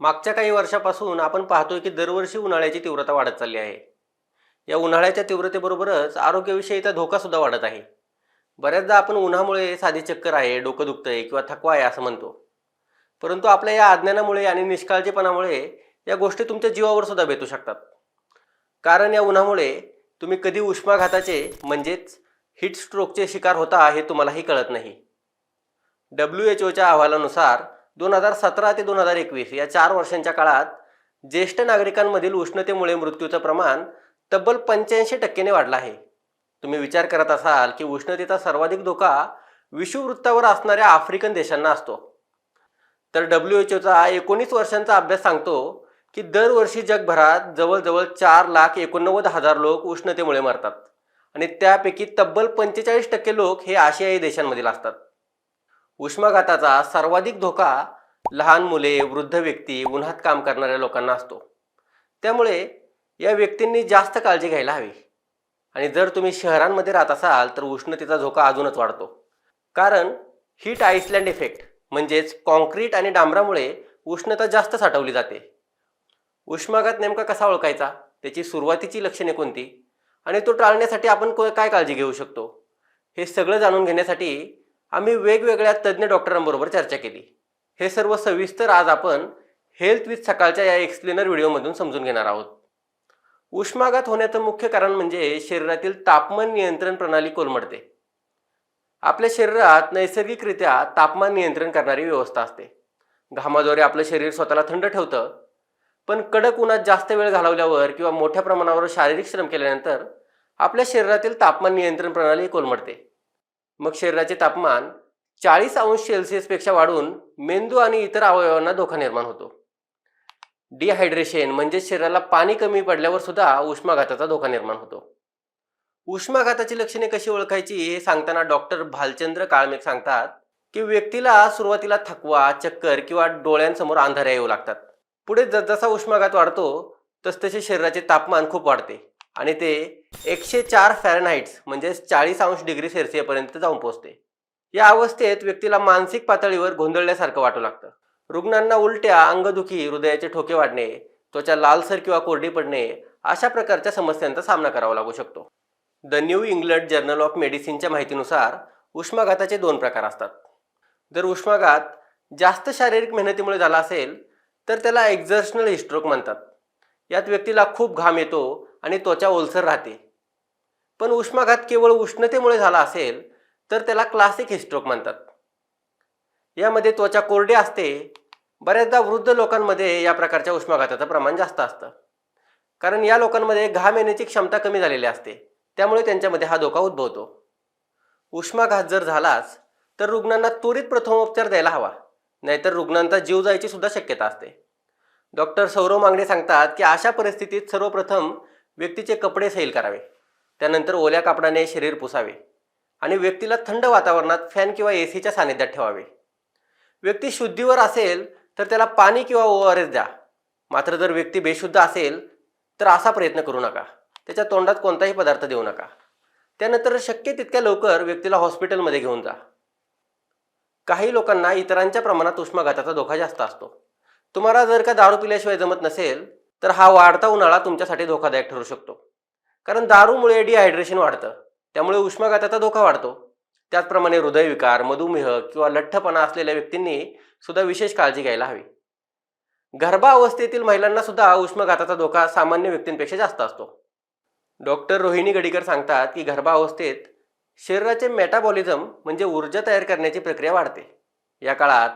मागच्या काही वर्षापासून आपण पाहतोय की दरवर्षी उन्हाळ्याची तीव्रता वाढत चालली आहे. या उन्हाळ्याच्या तीव्रतेबरोबरच आरोग्याविषयीचा धोका सुद्धा वाढत आहे. बऱ्याचदा आपण उन्हामुळे साधी चक्कर आहे, डोकं दुखतंय किंवा थकवा आहे असं म्हणतो. परंतु आपल्या या अज्ञानामुळे आणि निष्काळजीपणामुळे या गोष्टी तुमच्या जीवावर सुद्धा बेतू शकतात. कारण या उन्हामुळे तुम्ही कधी उष्माघाताचे म्हणजेच हीट स्ट्रोकचे शिकार होता हे तुम्हालाही कळत नाही. WHO च्या अहवालानुसार 2017 ते 2021 या 4 वर्षांच्या काळात ज्येष्ठ नागरिकांमधील उष्णतेमुळे मृत्यूचं प्रमाण तब्बल 85% वाढलं आहे. तुम्ही विचार करत असाल की उष्णतेचा सर्वाधिक धोका विषुववृत्तावर असणाऱ्या आफ्रिकन देशांना असतो. तर WHO चा 19 वर्षांचा अभ्यास सांगतो की दरवर्षी जगभरात जवळजवळ 4,89,000 लोक उष्णतेमुळे मरतात आणि त्यापैकी तब्बल 45% लोक हे आशियाई देशांमधील असतात. उष्माघाताचा सर्वाधिक धोका लहान मुले, वृद्ध व्यक्ती, उन्हात काम करणाऱ्या लोकांना असतो. त्यामुळे या व्यक्तींनी जास्त काळजी घ्यायला हवी. आणि जर तुम्ही शहरांमध्ये राहत असाल तर उष्णतेचा धोका अजूनच वाढतो. कारण हीट आईसलँड इफेक्ट म्हणजेच कॉन्क्रीट आणि डांबरामुळे उष्णता जास्त साठवली जाते. उष्माघात नेमका कसा ओळखायचा, त्याची सुरुवातीची लक्षणे कोणती आणि तो टाळण्यासाठी आपण काय काळजी घेऊ शकतो, हे सगळं जाणून घेण्यासाठी आम्ही वेगवेगळ्या तज्ज्ञ डॉक्टरांबरोबर चर्चा केली. हे सर्व सविस्तर आज आपण हेल्थ विथ सकाळच्या या एक्सप्लेनर व्हिडिओमधून समजून घेणार आहोत. उष्माघात होण्याचं मुख्य कारण म्हणजे शरीरातील तापमान नियंत्रण प्रणाली कोलमडते. आपल्या शरीरात नैसर्गिकरित्या तापमान नियंत्रण करणारी व्यवस्था असते. घामाद्वारे आपलं शरीर स्वतःला थंड ठेवतं. पण कडक उन्हात जास्त वेळ घालवल्यावर किंवा मोठ्या प्रमाणावर शारीरिक श्रम केल्यानंतर आपल्या शरीरातील तापमान नियंत्रण प्रणाली कोलमडते. मग शरीराचे तापमान 40°C वाढून मेंदू आणि इतर अवयवांना धोका निर्माण होतो. डिहायड्रेशन म्हणजे शरीराला पाणी कमी पडल्यावर सुद्धा उष्माघाताचा धोका निर्माण होतो. उष्माघाताची लक्षणे कशी ओळखायची हे सांगताना डॉक्टर भालचंद्र काळमेघ सांगतात की व्यक्तीला सुरुवातीला थकवा, चक्कर किंवा डोळ्यांसमोर अंधाऱ्या येऊ लागतात. पुढे जसजसा उष्माघात वाढतो तसतसे शरीराचे तापमान खूप वाढते आणि ते 104 फॅरनहाइट्स म्हणजे 40°C पर्यंत जाऊन पोहोचते. या अवस्थेत व्यक्तीला मानसिक पातळीवर गोंधळल्यासारखं वाटू लागतं. रुग्णांना उलट्या, अंगदुखी, हृदयाचे ठोके वाढणे, त्वचा लालसर किंवा कोरडी पडणे अशा प्रकारच्या समस्यांचा सामना करावा लागू शकतो. The New England Journal of मेडिसिनच्या माहितीनुसार उष्माघाताचे 2 प्रकार असतात. जर उष्माघात जास्त शारीरिक मेहनतीमुळे झाला असेल तर त्याला एक्झर्शनल हिस्ट्रोक म्हणतात. यात व्यक्तीला खूप घाम येतो आणि त्वचा ओलसर राहते. पण उष्माघात केवळ उष्णतेमुळे झाला असेल तर त्याला क्लासिक हिस्ट्रोक म्हणतात. यामध्ये त्वचा कोरडी असते. बऱ्याचदा वृद्ध लोकांमध्ये या प्रकारच्या उष्माघाताचं प्रमाण जास्त असतं. कारण या लोकांमध्ये घाम येण्याची क्षमता कमी झालेली असते. त्यामुळे त्यांच्यामध्ये हा धोका उद्भवतो. उष्माघात जर झालाच तर रुग्णांना त्वरित प्रथमोपचार द्यायला हवा, नाहीतर रुग्णांचा जीव जायची सुद्धा शक्यता असते. डॉक्टर सौरव मांगडे सांगतात की अशा परिस्थितीत सर्वप्रथम व्यक्तीचे कपडे सैल करावे, त्यानंतर ओल्या कापडाने शरीर पुसावे आणि व्यक्तीला थंड वातावरणात फॅन किंवा एसीच्या सानिध्यात ठेवावे. व्यक्ती शुद्धीवर असेल तर त्याला पाणी किंवा ORS द्या. मात्र जर व्यक्ती बेशुद्ध असेल तर असा प्रयत्न करू नका. त्याच्या तोंडात कोणताही पदार्थ देऊ नका. त्यानंतर शक्य तितक्या लवकर व्यक्तीला हॉस्पिटलमध्ये घेऊन जा. काही लोकांना इतरांच्या प्रमाणात उष्माघाताचा धोका जास्त असतो. तुम्हाला जर का दारू पिल्याशिवाय जमत नसेल तर हा वाढता उन्हाळा तुमच्यासाठी धोकादायक ठरू शकतो. कारण दारूमुळे डिहायड्रेशन वाढतं, त्यामुळे उष्माघाताचा धोका वाढतो. त्याचप्रमाणे हृदयविकार, मधुमेह किंवा लठ्ठपणा असलेल्या व्यक्तींनी सुद्धा विशेष काळजी घ्यायला हवी. गर्भावस्थेतील महिलांना सुद्धा उष्माघाताचा धोका सामान्य व्यक्तींपेक्षा जास्त असतो. डॉक्टर रोहिणी गडीकर सांगतात की गर्भावस्थेत शरीराचे मेटाबॉलिझम म्हणजे ऊर्जा तयार करण्याची प्रक्रिया वाढते. या काळात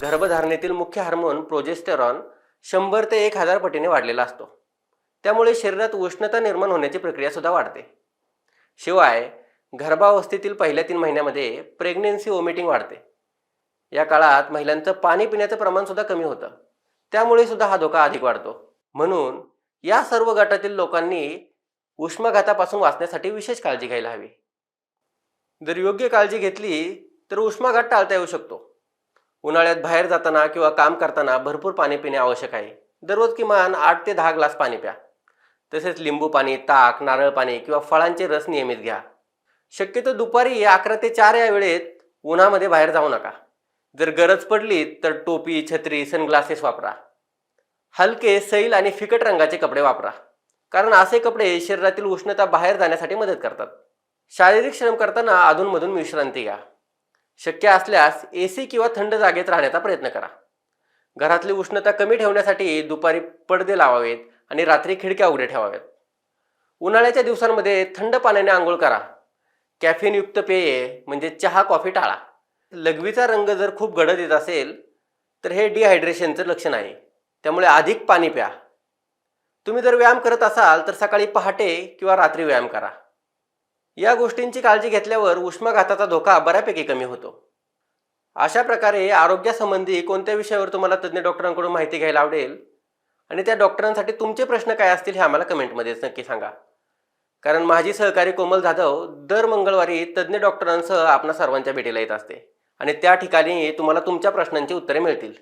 गर्भधारणेतील मुख्य हार्मोन प्रोजेस्टेरॉन 100 ते 1000 पटीने वाढलेला असतो. त्यामुळे शरीरात उष्णता निर्माण होण्याची प्रक्रिया सुद्धा वाढते. शिवाय गर्भावस्थेतील पहिल्या 3 महिन्यामध्ये प्रेग्नेन्सी वॉमिटिंग वाढते. या काळात महिलांचं पाणी पिण्याचं प्रमाण सुद्धा कमी होतं. त्यामुळे सुद्धा हा धोका अधिक वाढतो. म्हणून या सर्व गटातील लोकांनी उष्माघातापासून वाचण्यासाठी विशेष काळजी घ्यायला हवी. जर योग्य काळजी घेतली तर उष्माघात टाळता येऊ शकतो. उन्हाळ्यात बाहेर जाताना किंवा काम करताना भरपूर पाणी पिणे आवश्यक आहे. दररोज किमान 8 ते 10 ग्लास पाणी प्या. तसेच लिंबू पाणी, ताक, नारळ पाणी किंवा फळांचे रस नियमित घ्या. शक्यतो दुपारी 11 ते 4 या वेळेत उन्हामध्ये बाहेर जाऊ नका. जर गरज पडली तर टोपी, छत्री, सनग्लासेस वापरा. हलके, सैल आणि फिकट रंगाचे कपडे वापरा, कारण असे कपडे शरीरातील उष्णता बाहेर जाण्यासाठी मदत करतात. शारीरिक श्रम करताना अधूनमधून विश्रांती घ्या. शक्य असल्यास AC किंवा थंड जागेत राहण्याचा प्रयत्न करा. घरातली उष्णता कमी ठेवण्यासाठी दुपारी पडदे लावावेत आणि रात्री खिडक्या उघड्या ठेवाव्यात. उन्हाळ्याच्या दिवसांमध्ये थंड पाण्याने आंघोळ करा. कॅफेनयुक्त पेये म्हणजे चहा, कॉफी टाळा. लघवीचा रंग जर खूप गडद येत असेल तर हे डिहायड्रेशनचं लक्षण आहे, त्यामुळे अधिक पाणी प्या. तुम्ही जर व्यायाम करत असाल तर सकाळी पहाटे किंवा रात्री व्यायाम करा. या गोष्टींची काळजी घेतल्यावर उष्माघाताचा धोका बऱ्यापैकी कमी होतो. अशा प्रकारे आरोग्यासंबंधी कोणत्या विषयावर तुम्हाला तज्ज्ञ डॉक्टरांकडून माहिती घ्यायला आवडेल आणि त्या डॉक्टरांसाठी तुमचे प्रश्न काय असतील हे आम्हाला कमेंटमध्ये नक्की सांगा. कारण माझी सहकारी कोमल जाधव दर मंगळवारी तज्ज्ञ डॉक्टरांसह आपणा सर्वांच्या भेटीला येत असते आणि त्या ठिकाणी तुम्हाला तुमच्या प्रश्नांची उत्तरे मिळतील.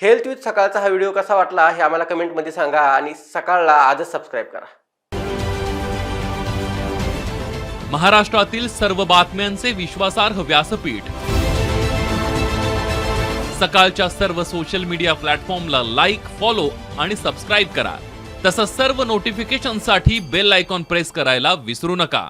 हेल्थ विथ सकाळचा हा व्हिडिओ कसा वाटला हे आम्हाला कमेंटमध्ये सांगा आणि सकाळला आजच सबस्क्राईब करा. महाराष्ट्रातील सर्व बातम्यांचे विश्वासार्ह व्यासपीठ सकाळच्या सर्व सोशल मीडिया प्लॅटफॉर्मला लाईक, फॉलो आणि सबस्क्राईब करा. तसंच सर्व नोटिफिकेशनसाठी बेल आयकॉन प्रेस करायला विसरू नका.